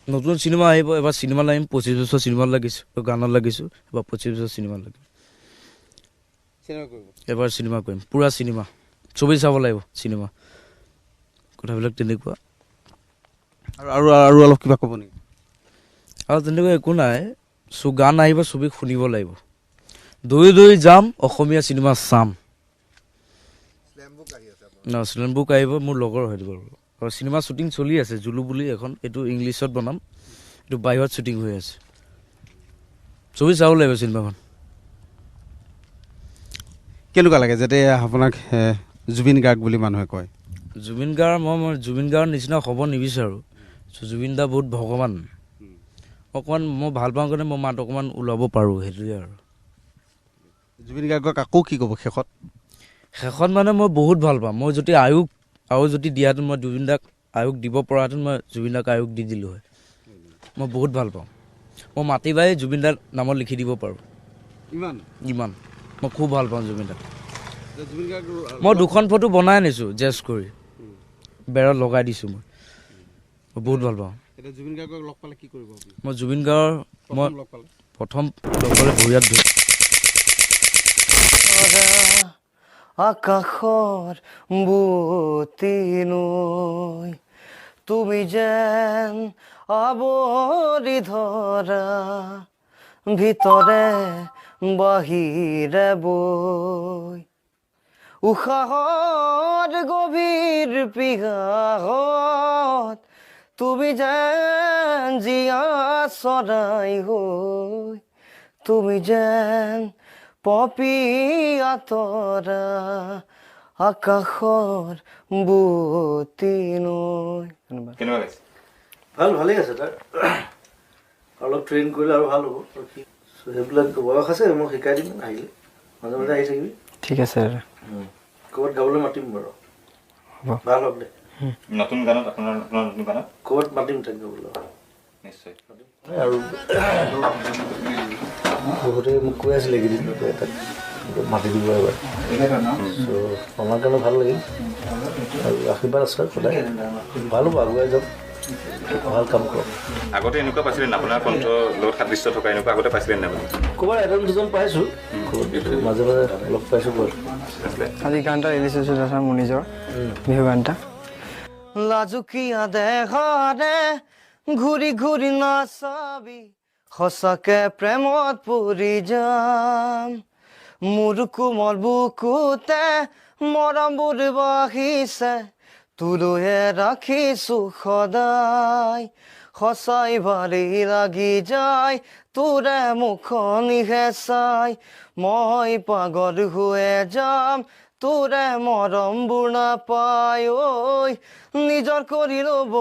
নতুন চিনেমা আহিব, এবাৰ চিনেমা লাগিম, 25 বছৰ চিনেমাত লাগিছোঁ, গানত লাগিছোঁ, এবাৰ 25 বছৰ চিনেমাত লাগিম। এবাৰ চিনেমা কৰিম, পূৰা চিনেমা, চবেই চাব লাগিব চিনেমা। কথাবিলাক তেনেকুৱা। আৰু অলপ কিবা ক'ব নেকি? আৰু তেনেকুৱা একো নাই, গান আহিব, চবেই শুনিব লাগিব। দৌৰি দৌৰি যাম, অসমীয়া চিনেমা চাম। শ্লেম বুক আহিব, মোৰ লগৰ হৈ দিব। আৰু চিনেমা শ্বুটিং চলি আছে, জুলু বুলি এখন, এইটো ইংলিছত বনাম, এইটো বাহিৰত শ্বুটিং হৈ আছে। চবেই চাব লাগিব চিনেমাখন। কেনেকুৱা লাগে যাতে আপোনাক জুবিন গাৰ্গ বুলি মানুহে কয়? জুবিন গাৰ্গ, মই জুবিন গাৰ্গৰ নিচিনা হ'ব নিবিচাৰোঁ। জুবিন দা বহুত ভগৱান। অকণমান মই ভাল পাওঁ কাৰণে মই মাত অকণমান ওলাব পাৰোঁ, সেইটোৱে আৰু। জুবিন গাৰ্গক আকৌ কি ক'ব শেষত? শেষত মানে মই বহুত ভাল পাম। মই যদি আয়োগ আৰু যদি দিয়াহেঁতেন, মই জুবিন দাক আয়োগ দিব পৰাহেঁতেন, মই জুবিন দাক আয়োগ দি দিলোঁ হয়। মই বহুত ভাল পাওঁ। মই মাটি বাৰী জুবিন দাৰ নামত লিখি দিব পাৰোঁ। ইমান মই খুব ভাল পাওঁ জুবিন দাক। মই 2খন ফটো বনাই আনিছোঁ জেছ কৰি, বেৰত লগাই দিছোঁ। মই বহুত ভাল পাওঁ। জুবিন গাৰ্গক লগ পালে কি কৰিব? মই জুবিন গাৰ্গৰ প্ৰথম লগ পালে ভৰিয়াত ধৰি আকাশৰ বুটি নৈ তুমি যেন আৱৰি ধৰা, ভিতৰে বাহিৰে বৈ উশাহত গভীৰ পিয়াহত তুমি যেন জীয়া চৰাই হৈ, তুমি যেন পপীয়া তৰা, আকাশৰ বুটি নৈ। ভালেই আছে তাৰ। অলপ ট্ৰেইন কৰিলে আৰু ভাল হ'ব। সেইবিলাক বয়স আছে, মই শিকাই দিম আহিলে, মাজে মাজে আহি থাকিবি। ঠিক আছে। ক'ৰবাত গাবলৈ মাতিম বাৰু। ভাল হওক দে। নতুন গানত আপোনাৰ নতুন গানত ক'ৰবাত মাতিম তাক গাবলৈ। নিশ্চয়। আৰু বহুতে মোক কৈ আছিলে এইকেইদিন তাক মাতি দিব এবাৰ। আমাৰ কাৰণে ভাল লাগিল আৰু আশীৰ্বাদ আছে সদায়। ভাল হ'ব, আগুৱাই যাম, ভাল কাম কৰক। আগতে এনেকুৱা পাইছিলেন আপোনাৰ কণ্ঠ লগত সাদৃশ্য থকা এনেকুৱা আগতে পাইছিলেন আপুনি? ক'ৰবাত এজন দুজন পাইছোঁ, মাজে মাজে লগ পাইছোঁ বাৰু। আজি গান এটা ৰিলিজ হৈছিল মোৰ নিজৰ বিহু গান এটা। লাজুকীয়া দেহৰে ঘূৰি ঘূৰি নাচাবি, সঁচাকে প্ৰেমত পৰি যাম। মোৰ কোমল বুকুতে মৰমবোৰ বাঢ়িছে, তোলৈয়ে ৰাখিছোঁ সদায়। সঁচাই ভাৰি লাগি যায় তোৰে মুখনিহে চাই, মই পাগল হৈ যাম তোৰে মৰমবোৰ নাপায়। ঐ নিজৰ কৰি ল'ব